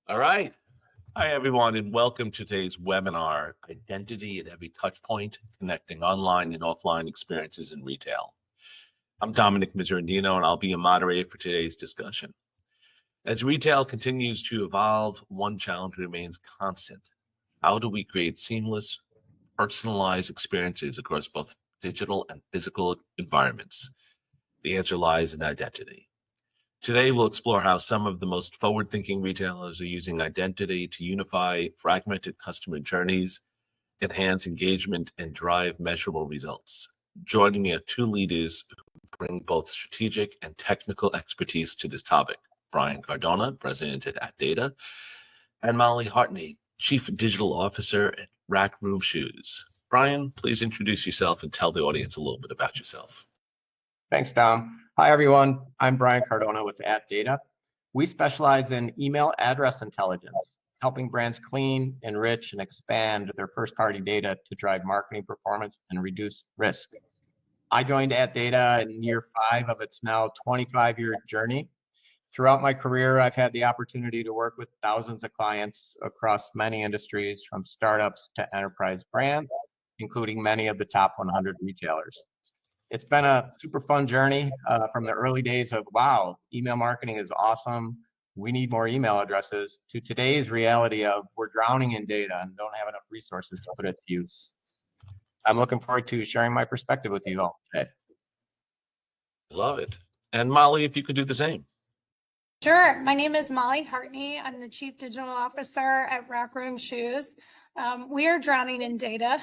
All right. Hi, everyone, and welcome to today's webinar, Identity at Every Touchpoint, Connecting Online and Offline Experiences in Retail. I'm Dominic Miserandino, and I'll be a moderator for today's discussion. As retail continues to evolve, one challenge remains constant. How do we create seamless, personalized experiences across both digital and physical environments? The answer lies in identity. Today, we'll explore how some of the most forward-thinking retailers are using identity to unify fragmented customer journeys, enhance engagement, and drive measurable results. Joining me are two leaders who bring both strategic and technical expertise to this topic. Brian Cardona, President at Data, and Molly Hartney, Chief Digital Officer at Rack Room Shoes. Brian, please introduce yourself and tell the audience a little bit about yourself. Thanks, Tom. Hi, everyone. I'm Brian Cardona with Data. We specialize in email address intelligence, helping brands clean, enrich, and expand their first-party data to drive marketing performance and reduce risk. I joined Data in year 5 of its now 25-year journey. Throughout my career, I've had the opportunity to work with thousands of clients across many industries, from startups to enterprise brands, including many of the top 100 retailers. It's been a super fun journey from the early days of, wow, email marketing is awesome, we need more email addresses, to today's reality of we're drowning in data and don't have enough resources to put it to use. I'm looking forward to sharing my perspective with you all today. Love it. And Molly, if you could do the same. Sure. My name is Molly Hartney. I'm the Chief Digital Officer at Rack Room Shoes. We are drowning in data.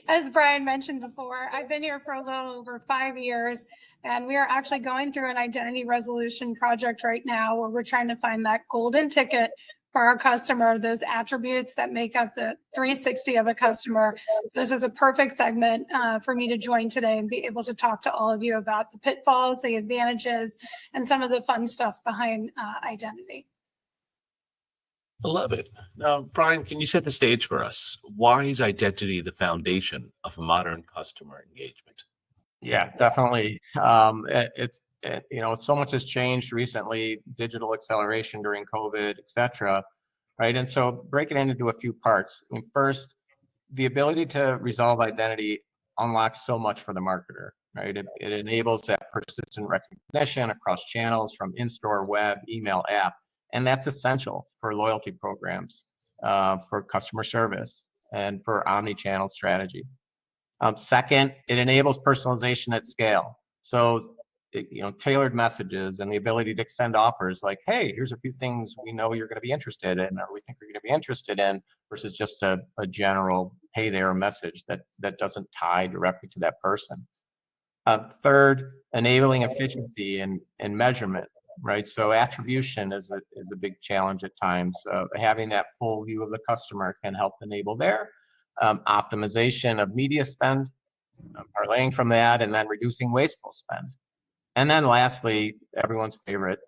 As Brian mentioned before, I've been here for a little over 5 years, and we are actually going through an identity resolution project right now where we're trying to find that golden ticket for our customer, those attributes that make up the 360 of a customer. This is a perfect segment for me to join today and be able to talk to all of you about the pitfalls, the advantages, and some of the fun stuff behind identity. I love it. Now, Brian, can you set the stage for us? Why is identity the foundation of modern customer engagement? Yeah, definitely. So much has changed recently, digital acceleration during COVID, et cetera, right? And so breaking it into a few parts. I mean, first, the ability to resolve identity unlocks so much for the marketer, right? It enables that persistent recognition across channels from in-store, web, email, app. And that's essential for loyalty programs, for customer service, and for omni-channel strategy. Second, it enables personalization at scale. So, tailored messages and the ability to extend offers like, hey, here's a few things we know you're going to be interested in, or we think you're going to be interested in, versus just a general hey there message that doesn't tie directly to that person. Third, enabling efficiency and measurement, right? So attribution is a big challenge at times. Having that full view of the customer can help enable there. Optimization of media spend, parlaying from that, and then reducing wasteful spend. And then lastly, everyone's favorite,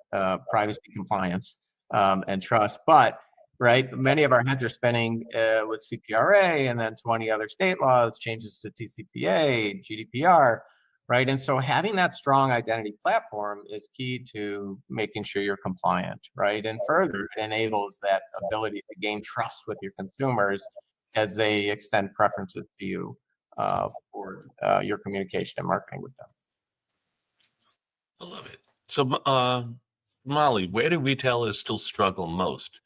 privacy compliance and trust. But, right, many of our heads are spinning with CPRA and then 20 other state laws, changes to TCPA, GDPR, right? And so having that strong identity platform is key to making sure you're compliant, right? And further, it enables that ability to gain trust with your consumers as they extend preferences to you for your communication and marketing with them. I love it. So, Molly, where do retailers still struggle most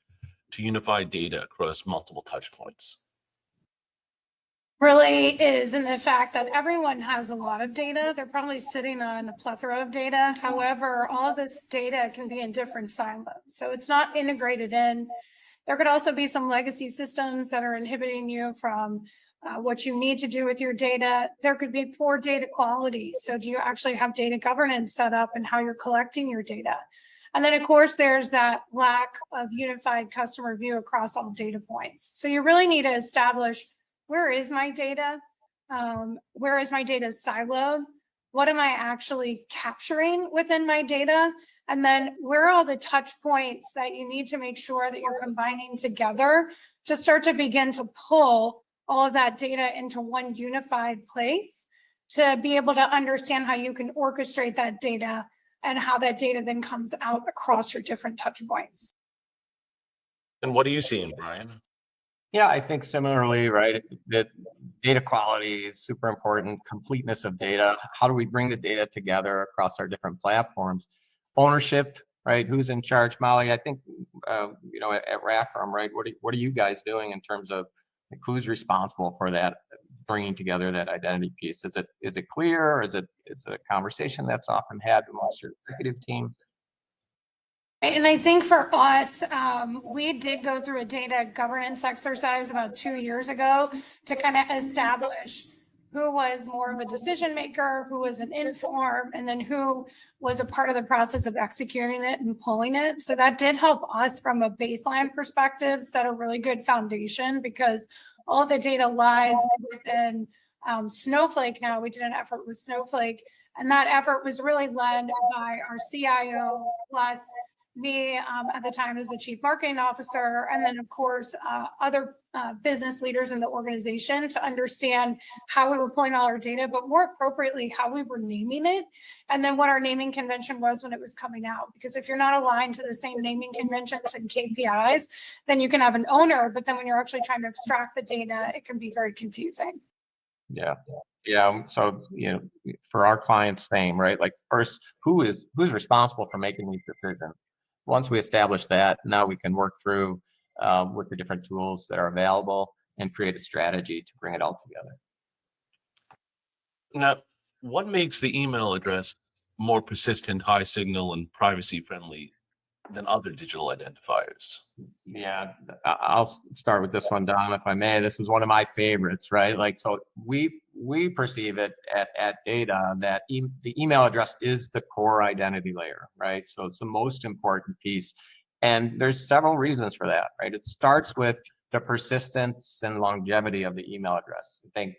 to unify data across multiple touch points? Really is in the fact that everyone has a lot of data. They're probably sitting on a plethora of data. However, all of this data can be in different silos. So it's not integrated in. There could also be some legacy systems that are inhibiting you from what you need to do with your data. There could be poor data quality. So do you actually have data governance set up and how you're collecting your data? And then, of course, there's that lack of unified customer view across all data points. So you really need to establish, where is my data? Where is my data siloed? What am I actually capturing within my data? And then where are all the touch points that you need to make sure that you're combining together to start to begin to pull all of that data into one unified place to be able to understand how you can orchestrate that data and how that data then comes out across your different touch points. And what are you seeing, Brian? Yeah, I think similarly, right? That data quality is super important, completeness of data. How do we bring the data together across our different platforms? Ownership, right? Who's in charge? Molly, I think, at Rackham, right? What are you guys doing in terms of like, who's responsible for that, bringing together that identity piece? Is it clear? Is it a conversation that's often had amongst your executive team? And I think for us, we did go through a data governance exercise about 2 years ago to kind of establish who was more of a decision maker, who was an inform, and then who was a part of the process of executing it and pulling it. So that did help us from a baseline perspective, set a really good foundation because all the data lies within Snowflake now. We did an effort with Snowflake, and that effort was really led by our CIO plus me at the time as the chief marketing officer, and then of course other business leaders in the organization to understand how we were pulling all our data, but more appropriately how we were naming it, and then what our naming convention was when it was coming out. Because if you're not aligned to the same naming conventions and KPIs, then you can have an owner, but then when you're actually trying to extract the data, it can be very confusing. Yeah. Yeah. So, for our clients, same, right? Like first, who's responsible for making these decisions? Once we establish that, now we can work through with the different tools that are available and create a strategy to bring it all together. Now, what makes the email address more persistent, high signal, and privacy friendly than other digital identifiers? Yeah, I'll start with this one, Dom, if I may. This is one of my favorites, right? Like, so we perceive it at Data that the email address is the core identity layer, right? So it's the most important piece. And there's several reasons for that, right? It starts with the persistence and longevity of the email address. I think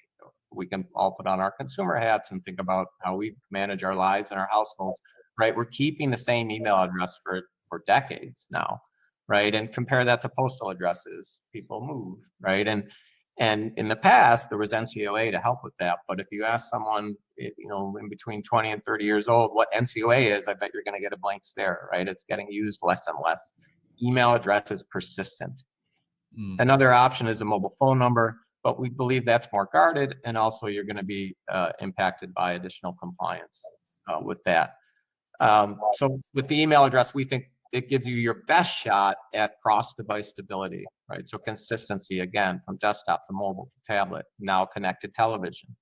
we can all put on our consumer hats and think about how we manage our lives and our households, right? We're keeping the same email address for decades now, right? And compare that to postal addresses. People move, right? And in the past, there was NCOA to help with that. But if you ask someone, in between 20 and 30 years old, what NCOA is, I bet you're going to get a blank stare, right? It's getting used less and less. Email address is persistent. Another option is a mobile phone number, but we believe that's more guarded. And also you're going to be impacted by additional compliance with that. So with the email address, we think it gives you your best shot at cross-device stability, right? So consistency, again, from desktop to mobile to tablet, now connected television,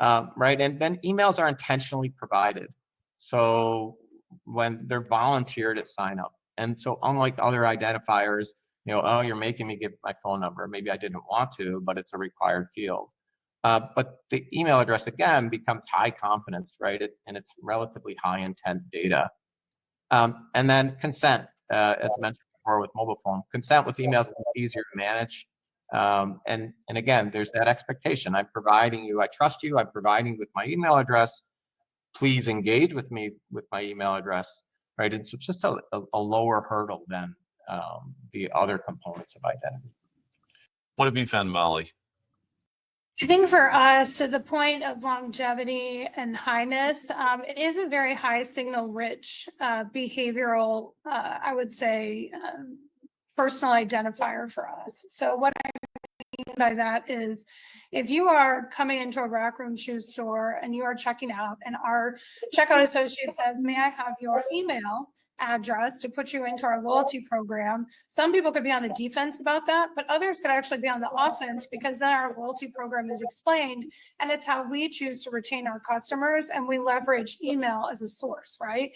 right? And then emails are intentionally provided. So when they're volunteered at sign up. And so unlike other identifiers, oh, you're making me give my phone number. Maybe I didn't want to, but it's a required field. But the email address, again, becomes high confidence, right? And it's relatively high intent data. And then consent, as mentioned before with mobile phone, consent with emails is easier to manage. And again, there's that expectation. I'm providing you, I trust you, I'm providing with my email address. Please engage with me with my email address, right? And so it's just a lower hurdle than the other components of identity. What have you found, Molly? I think for us, to the point of longevity and highness, it is a very high signal rich behavioral, I would say, personal identifier for us. So what I mean by that is if you are coming into a Rack Room shoe store and you are checking out and our checkout associate says, may I have your email address to put you into our loyalty program? Some people could be on the defense about that, but others could actually be on the offense because then our loyalty program is explained and it's how we choose to retain our customers, and we leverage email as a source, right?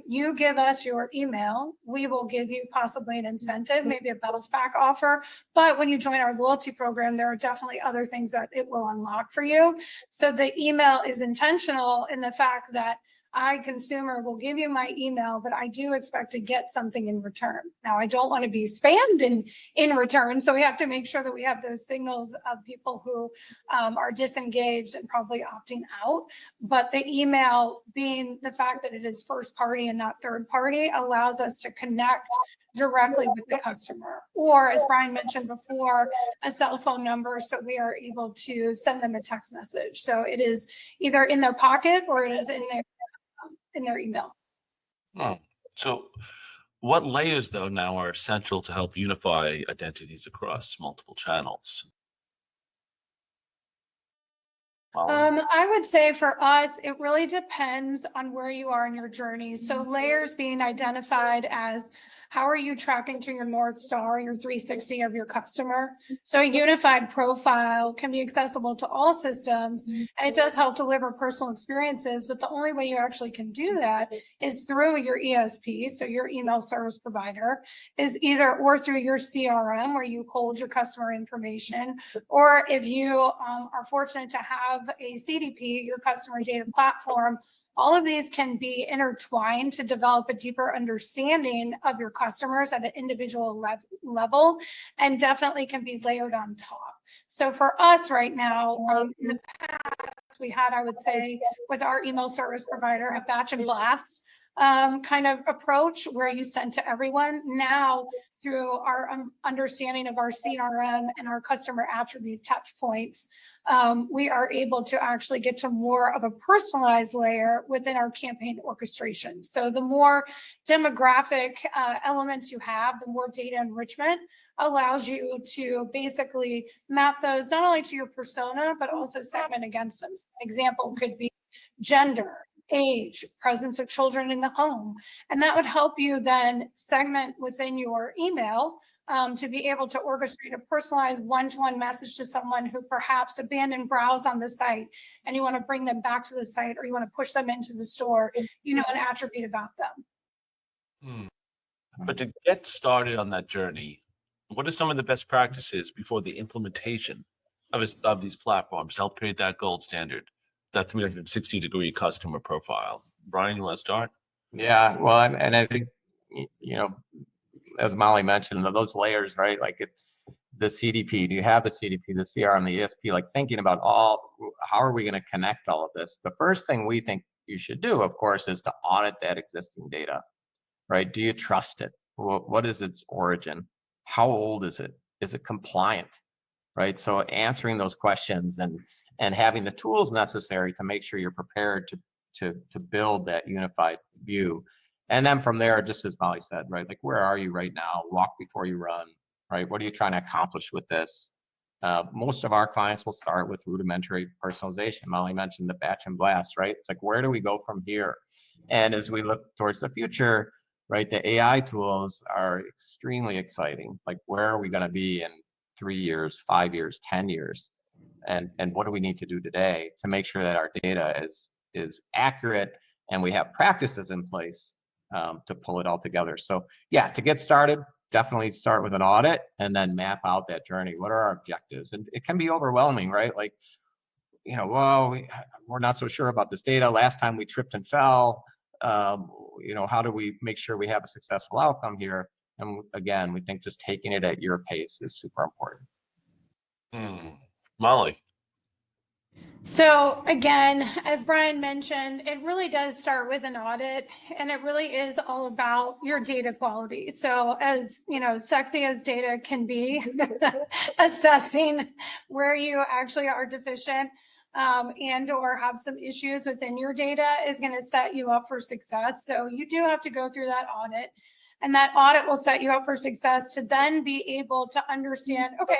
You give us your email, we will give you possibly an incentive, maybe a bounce back offer. But when you join our loyalty program, there are definitely other things that it will unlock for you. So the email is intentional in the fact that I, consumer, will give you my email, but I do expect to get something in return. Now, I don't want to be spammed in return. So we have to make sure that we have those signals of people who are disengaged and probably opting out. But the email, being the fact that it is first party and not third party, allows us to connect directly with the customer. Or, as Brian mentioned before, a cell phone number, so we are able to send them a text message. So it is either in their pocket or it is in their email. So What layers, though, now are essential to help unify identities across multiple channels? I would say for us, it really depends on where you are in your journey. So layers being identified as how are you tracking to your North Star, your 360 of your customer. So a unified profile can be accessible to all systems, and it does help deliver personal experiences. But the only way you actually can do that is through your ESP, so your email service provider, is either or through your CRM where you hold your customer information, or if you are fortunate to have a CDP, your customer data platform, all of these can be intertwined to develop a deeper understanding of your customers at an individual level, and definitely can be layered on top. So for us right now, in the past, we had, I would say, with our email service provider, a batch and blast kind of approach where you send to everyone. Now, through our understanding of our CRM and our customer attribute touch points, we are able to actually get to more of a personalized layer within our campaign orchestration. So the more demographic elements you have, the more data enrichment allows you to basically map those not only to your persona, but also segment against them. So an example could be gender, age, presence of children in the home. And that would help you then segment within your email to be able to orchestrate a personalized one-to-one message to someone who perhaps abandoned browse on the site and you want to bring them back to the site, or you want to push them into the store, you know, an attribute about them. But to get started on that journey, what are some of the best practices before the implementation of these platforms to help create that gold standard, that 360-degree customer profile? Brian, you want to start? Yeah, well, and I think, you know, as Molly mentioned, those layers, right? Like the CDP, do you have the CDP, the CRM, the ESP, like thinking about how are we going to connect all of this? The first thing we think you should do, of course, is to audit that existing data, right? Do you trust it? What is its origin? How old is it? Is it compliant, right? So answering those questions and having the tools necessary to make sure you're prepared to build that unified view. And then from there, just as Molly said, right, like where are you right now? Walk before you run, right? What are you trying to accomplish with this? Most of our clients will start with rudimentary personalization. Molly mentioned the batch and blast, right? It's like, where do we go from here? And as we look towards the future, right, the AI tools are extremely exciting. Like, where are we going to be in 3 years, 5 years, 10 years? And what do we need to do today to make sure that our data is accurate and we have practices in place to pull it all together. So yeah, to get started, definitely start with an audit and then map out that journey. What are our objectives? And it can be overwhelming, right? Like, you know, well, we're not so sure about this data. Last time we tripped and fell. You know, how do we make sure we have a successful outcome here? And again, we think just taking it at your pace is super important. Molly. So again, as Brian mentioned, it really does start with an audit, and it really is all about your data quality. So as you know, sexy as data can be, assessing where you actually are deficient and or have some issues within your data is going to set you up for success. So you do have to go through that audit, and that audit will set you up for success to then be able to understand, okay,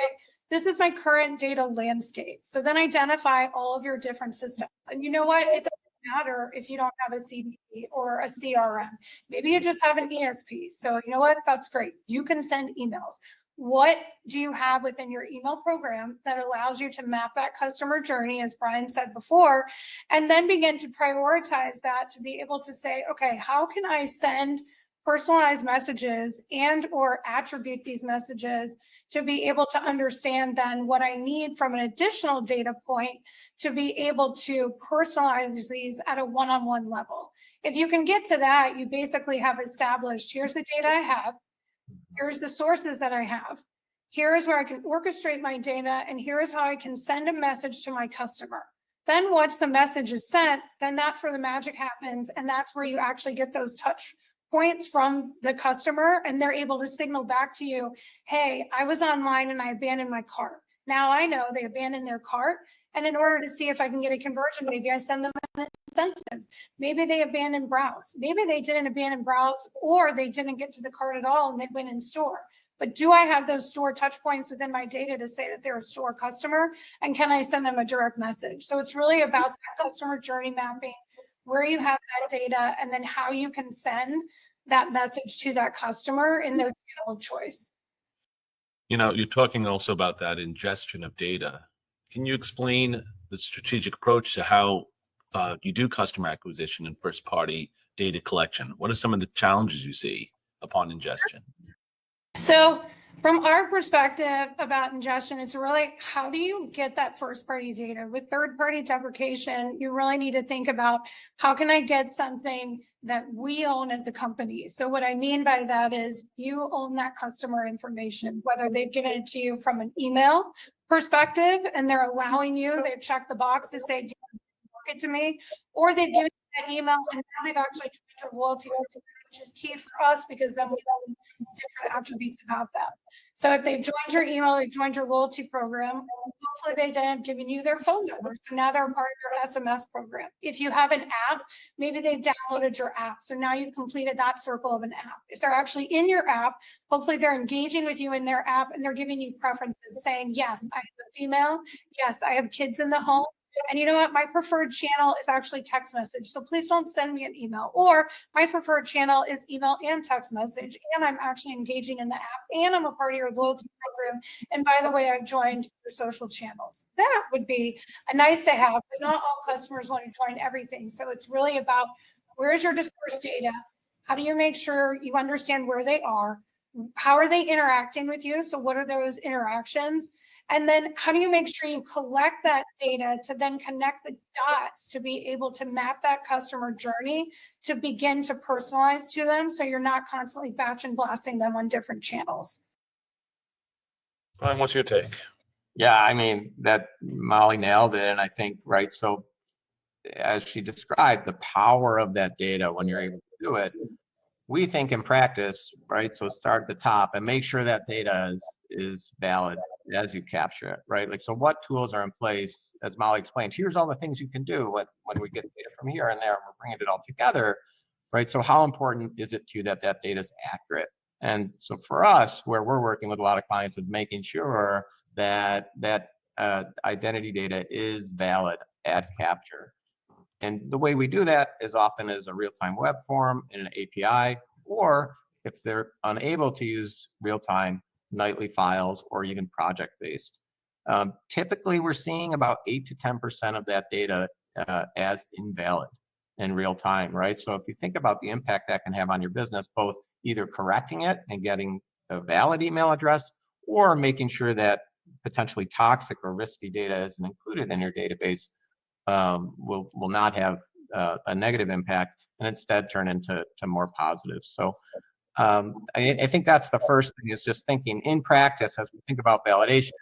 this is my current data landscape. So then identify all of your different systems. And you know what? It doesn't matter if you don't have a CDP or a CRM. Maybe you just have an ESP. So you know what? That's great. You can send emails. What do you have within your email program that allows you to map that customer journey, as Brian said before, and then begin to prioritize that to be able to say, okay, how can I send personalized messages and or attribute these messages to be able to understand then what I need from an additional data point to be able to personalize these at a one-on-one level. If you can get to that, you basically have established, here's the data I have, here's the sources that I have, here's where I can orchestrate my data, and here's how I can send a message to my customer. Then once the message is sent, then that's where the magic happens, and that's where you actually get those touch points from the customer, and they're able to signal back to you, hey, I was online and I abandoned my cart. Now I know they abandoned their cart, And in order to see if I can get a conversion, maybe I send them an incentive. Maybe they abandoned browse. Maybe they didn't abandon browse, or they didn't get to the cart at all and they went in store. But do I have those store touch points within my data to say that they're a store customer? And can I send them a direct message? So it's really about that customer journey mapping, where you have that data, and then how you can send that message to that customer in their channel of choice. You know, you're talking also about that ingestion of data. Can you explain the strategic approach to how you do customer acquisition and first-party data collection? What are some of the challenges you see upon ingestion? So from our perspective about ingestion, it's really how do you get that first party data? With third party deprecation, you really need to think about how can I get something that we own as a company? So what I mean by that is you own that customer information, whether they've given it to you from an email perspective and they're allowing you, they've checked the box to say, it to me, or they've given you that email and now they've actually joined your loyalty program, which is key for us because then we know different attributes about that. So if they've joined your email, they've joined your loyalty program, hopefully they then have given you their phone number. So now they're part of your SMS program. If you have an app, maybe they've downloaded your app. So now you've completed that circle of an app. If they're actually in your app, hopefully they're engaging with you in their app and they're giving you preferences saying, yes, I have a female. Yes, I have kids in the home. And you know what? My preferred channel is actually text message. So please don't send me an email. Or my preferred channel is email and text message. And I'm actually engaging in the app. And I'm a part of your loyalty program. And by the way, I've joined your social channels. That would be a nice to have, but not all customers want to join everything. So it's really about where's your dispersed data? How do you make sure you understand where they are? How are they interacting with you? So what are those interactions? And then how do you make sure you collect that data to then connect the dots to be able to map that customer journey to begin to personalize to them so you're not constantly batch and blasting them on different channels? Brian, what's your take? Yeah, I mean, that Molly nailed it. And I think, right, so as she described, the power of that data when you're able to do it, we think in practice, right? So start at the top and make sure that data is valid as you capture it, right? Like, so what tools are in place, as Molly explained, here's all the things you can do when we get data from here and there, and we're bringing it all together, right? So how important is it to you that that data is accurate? And so for us, where we're working with a lot of clients is making sure that that identity data is valid at capture. And the way we do that is often as a real-time web form in an API, or if they're unable to use real-time, nightly files, or even project-based. Typically, we're seeing about 8 to 10% of that data as invalid in real time, right? So if you think about the impact that can have on your business, both either correcting it and getting a valid email address, or making sure that potentially toxic or risky data isn't included in your database, will not have a negative impact and instead turn into more positive. So I think that's the first thing, is just thinking in practice as we think about validation.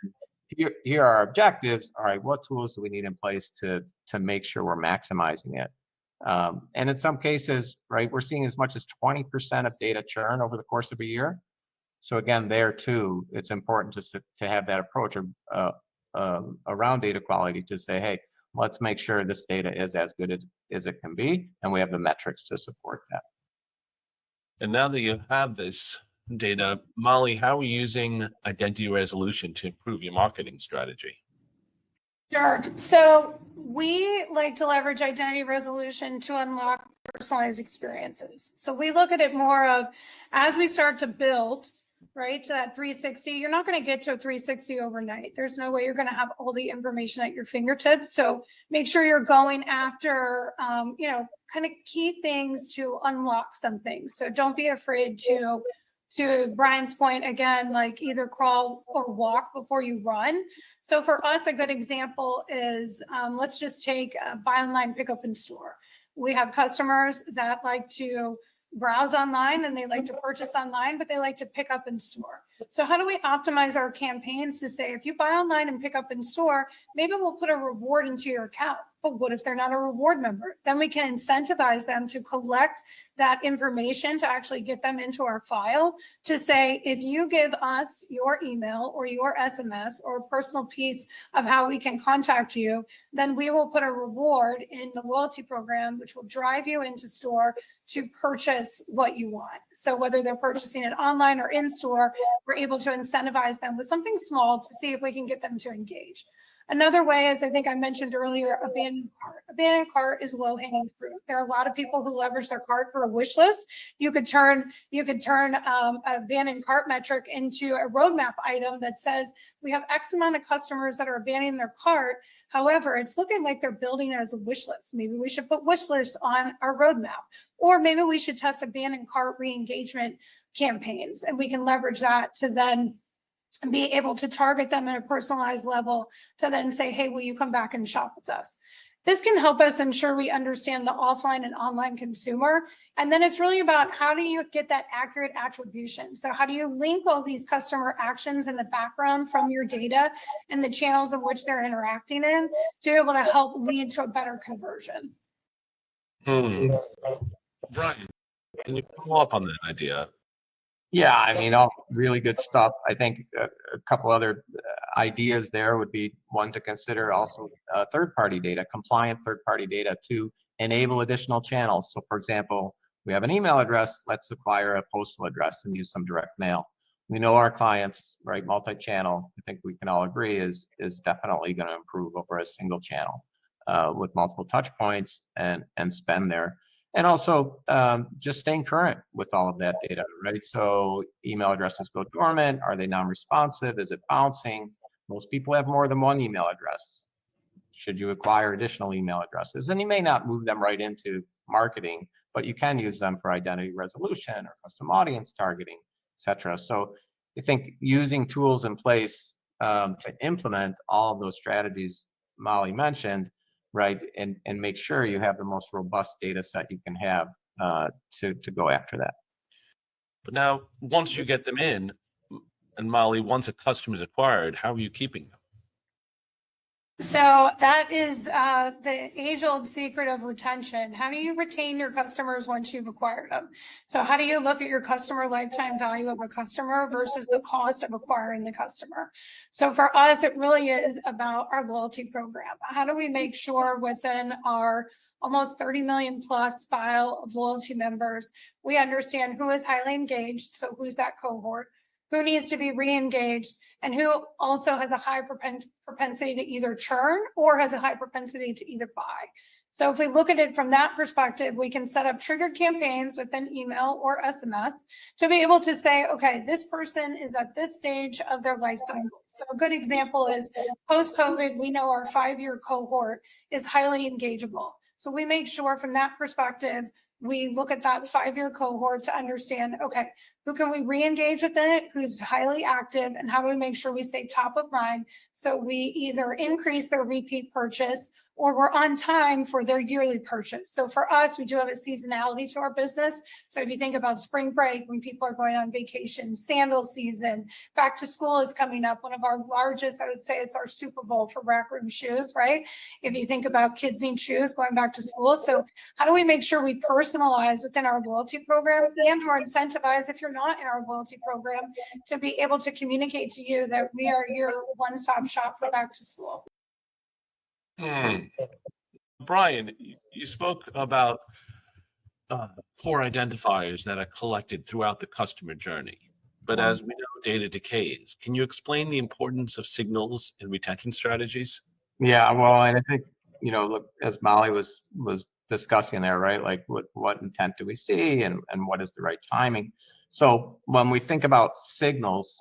Here are our objectives. All right, what tools do we need in place to make sure we're maximizing it? And in some cases, right, we're seeing as much as 20% of data churn over the course of a year. So again, there too, it's important to have that approach around data quality to say, hey, let's make sure this data is as good as it can be, and we have the metrics to support that. And now that you have this data, Molly, how are you using identity resolution to improve your marketing strategy? Sure. So we like to leverage identity resolution to unlock personalized experiences. So we look at it more of as we start to build, right, to that 360, you're not going to get to a 360 overnight. There's no way you're going to have all the information at your fingertips. So make sure you're going after, kind of key things to unlock some things. So don't be afraid to Brian's point again, like either crawl or walk before you run. So for us, a good example is, let's just take buy online, pick up in store. We have customers that like to browse online and they like to purchase online, but they like to pick up in store. So how do we optimize our campaigns to say, if you buy online and pick up in store, maybe we'll put a reward into your account. But what if they're not a reward member? Then we can incentivize them to collect that information to actually get them into our file to say, if you give us your email or your SMS or a personal piece of how we can contact you, then we will put a reward in the loyalty program, which will drive you into store to purchase what you want. So whether they're purchasing it online or in store, we're able to incentivize them with something small to see if we can get them to engage. Another way, as I think I mentioned earlier, abandoned cart. Abandoned cart is low hanging fruit. There are a lot of people who leverage their cart for a wish list. You could turn an abandoned cart metric into a roadmap item that says we have X amount of customers that are abandoning their cart. However, it's looking like they're building it as a wish list. Maybe we should put wish lists on our roadmap, or maybe we should test abandoned cart re-engagement campaigns, and we can leverage that to then be able to target them at a personalized level to then say, hey, will you come back and shop with us? This can help us ensure we understand the offline and online consumer. And then it's really about how do you get that accurate attribution? So how do you link all these customer actions in the background from your data and the channels in which they're interacting in to be able to help lead to a better conversion? Brian, can you follow up on that idea? Yeah, I mean, all really good stuff. I think a couple other ideas there would be one to consider also third-party data, compliant third-party data to enable additional channels. So for example, we have an email address, let's acquire a postal address and use some direct mail. We know our clients, right, multi-channel, I think we can all agree is definitely going to improve over a single channel with multiple touch points and spend there. And also just staying current with all of that data, right? So email addresses go dormant. Are they non-responsive? Is it bouncing? Most people have more than one email address. Should you acquire additional email addresses? And you may not move them right into marketing, but you can use them for identity resolution or custom audience targeting, et cetera. So I think using tools in place to implement all of those strategies Molly mentioned, right, and make sure you have the most robust data set you can have to go after that. But now, once you get them in, and Molly, once a customer is acquired, how are you keeping them? So that is the age-old secret of retention. How do you retain your customers once you've acquired them? So how do you look at your customer lifetime value of a customer versus the cost of acquiring the customer? So for us, it really is about our loyalty program. How do we make sure within our almost 30 million plus file of loyalty members, we understand who is highly engaged, so who's that cohort, who needs to be re-engaged, and who also has a high propensity to either churn or has a high propensity to either buy. So if we look at it from that perspective, we can set up triggered campaigns within email or SMS to be able to say, okay, this person is at this stage of their life cycle. So a good example is post-COVID, we know our 5-year cohort is highly engageable. So we make sure from that perspective, we look at that 5-year cohort to understand, okay, who can we re-engage within it, who's highly active, and how do we make sure we stay top of mind so we either increase their repeat purchase or we're on time for their yearly purchase. So for us, we do have a seasonality to our business. So if you think about spring break, when people are going on vacation, sandal season, back to school is coming up. One of our largest, I would say it's our Super Bowl for rack room shoes, right? If you think about kids need shoes going back to school. So how do we make sure we personalize within our loyalty program and or incentivize if you're not in our loyalty program to be able to communicate to you that we are your one-stop shop for back to school? Brian, you spoke about core identifiers that are collected throughout the customer journey. But as we know, data decays. Can you explain the importance of signals in retention strategies? Yeah, well, and I think, you know, look, as Molly was discussing there, right? Like what intent do we see and what is the right timing? So when we think about signals,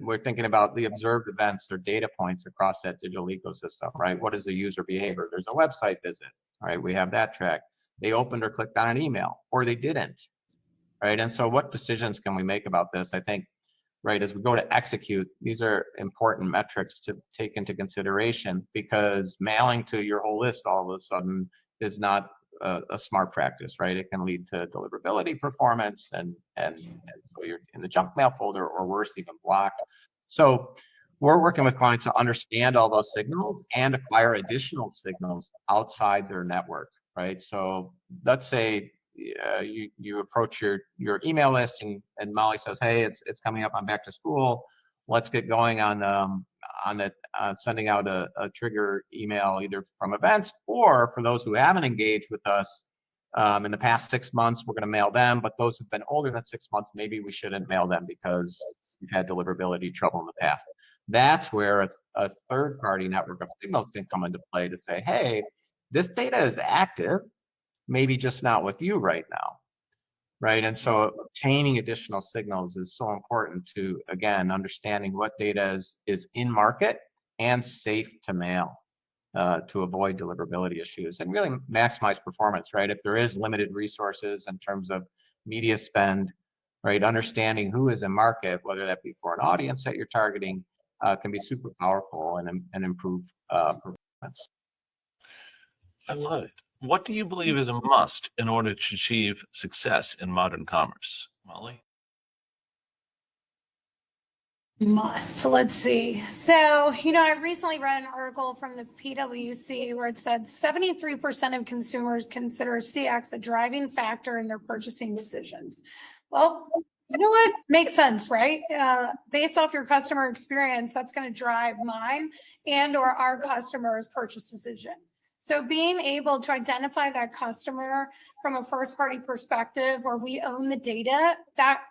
we're thinking about the observed events or data points across that digital ecosystem, right? What is the user behavior? There's a website visit, right? We have that track. They opened or clicked on an email, or they didn't, right? And so what decisions can we make about this? I think, right, as we go to execute, these are important metrics to take into consideration because mailing to your whole list all of a sudden is not a smart practice, right? It can lead to deliverability performance and so you're in the junk mail folder or worse, even blocked. So we're working with clients to understand all those signals and acquire additional signals outside their network, right? So let's say you approach your email list and Molly says, hey, it's coming up on back to school. Let's get going on sending out a trigger email either from events or for those who haven't engaged with us in the past 6 months, we're going to mail them. But those who've been older than 6 months, maybe we shouldn't mail them because we've had deliverability trouble in the past. That's where a third-party network of signals can come into play to say, hey, this data is active, maybe just not with you right now, right? And so obtaining additional signals is so important to, again, understanding what data is in market and safe to mail to avoid deliverability issues and really maximize performance, right? If there is limited resources in terms of media spend, right? Understanding who is in market, whether that be for an audience that you're targeting, can be super powerful and improve performance. I love it. What do you believe is a must in order to achieve success in modern commerce, Molly? Must. Let's see. So, I recently read an article from the PwC where it said 73% of consumers consider CX a driving factor in their purchasing decisions. Well, you know what? Makes sense, right? Based off your customer experience, that's going to drive mine and or our customer's purchase decision. So being able to identify that customer from a first party perspective where we own the data, that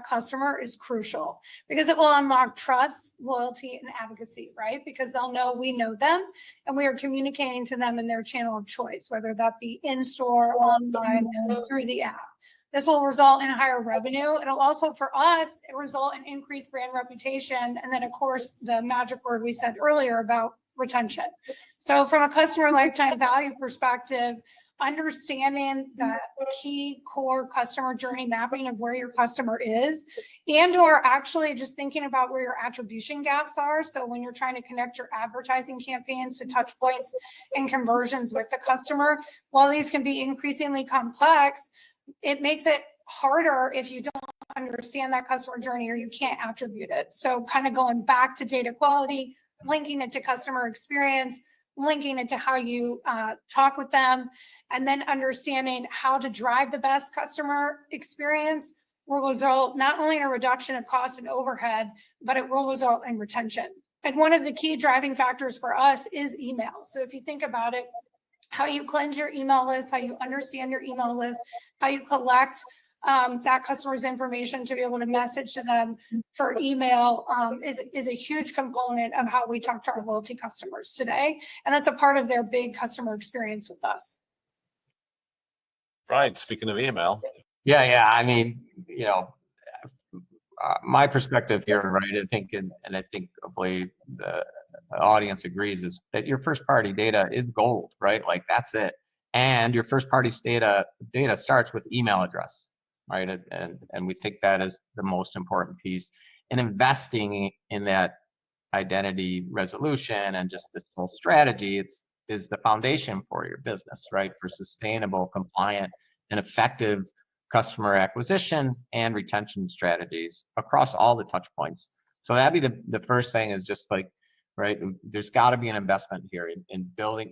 customer is crucial because it will unlock trust, loyalty, and advocacy, right? Because they'll know we know them and we are communicating to them in their channel of choice, whether that be in-store, online, through the app. This will result in higher revenue. It'll also, for us, result in increased brand reputation. And then, of course, the magic word we said earlier about retention. So from a customer lifetime value perspective, understanding that key core customer journey mapping of where your customer is and or actually just thinking about where your attribution gaps are. So when you're trying to connect your advertising campaigns to touch points and conversions with the customer, while these can be increasingly complex, it makes it harder if you don't understand that customer journey or you can't attribute it. So kind of going back to data quality, linking it to customer experience, linking it to how you talk with them, and then understanding how to drive the best customer experience will result not only in a reduction of cost and overhead, but it will result in retention. And one of the key driving factors for us is email. So if you think about it, how you cleanse your email list, how you understand your email list, how you collect that customer's information to be able to message to them for email is a huge component of how we talk to our loyalty customers today. And that's a part of their big customer experience with us. Right. Speaking of email. Yeah. I mean, my perspective here, right? I think, and I think hopefully the audience agrees, is that your first party data is gold, right? Like that's it. And your first party data starts with email address, right? And we think that is the most important piece. And investing in that identity resolution and just this whole strategy, is the foundation for your business, right? For sustainable, compliant, and effective customer acquisition and retention strategies across all the touch points. So that'd be the first thing, is just like, right, there's got to be an investment here in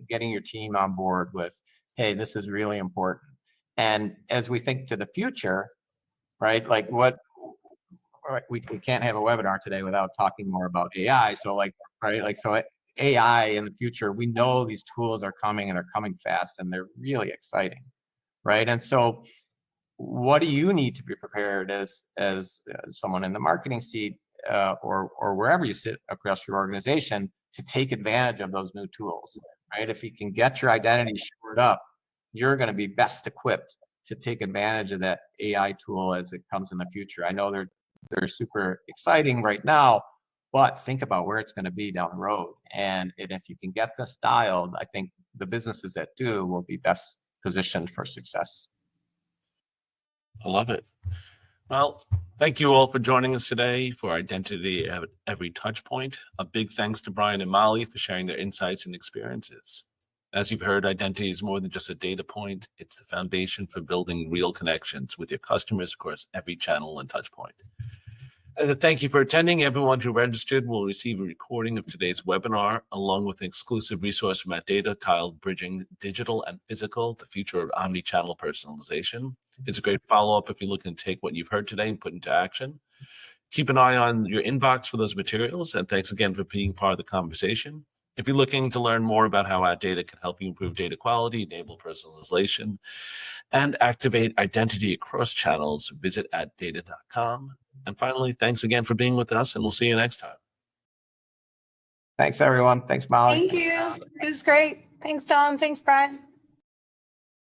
getting your team on board with, hey, this is really important. And as we think to the future, right, like we can't have a webinar today without talking more about AI. So so AI in the future, we know these tools are coming and are coming fast and they're really exciting, right? And so what do you need to be prepared as someone in the marketing seat or wherever you sit across your organization to take advantage of those new tools, right? If you can get your identity shored up, you're going to be best equipped to take advantage of that AI tool as it comes in the future. I know they're super exciting right now, but think about where it's going to be down the road. And if you can get this dialed, I think the businesses that do will be best positioned for success. I love it. Well, thank you all for joining us today for Identity at Every Touch Point. A big thanks to Brian and Molly for sharing their insights and experiences. As you've heard, identity is more than just a data point. It's the foundation for building real connections with your customers across every channel and touch point. As a thank you for attending, everyone who registered will receive a recording of today's webinar, along with an exclusive resource from AtData titled Bridging Digital and Physical, the Future of Omnichannel Personalization. It's a great follow-up if you're looking to take what you've heard today and put into action. Keep an eye on your inbox for those materials, and thanks again for being part of the conversation. If you're looking to learn more about how AtData can help you improve data quality, enable personalization, and activate identity across channels, visit atdata.com. And finally, thanks again for being with us, and we'll see you next time. Thanks, everyone. Thanks, Molly. Thank you. It was great. Thanks, Tom. Thanks, Brian.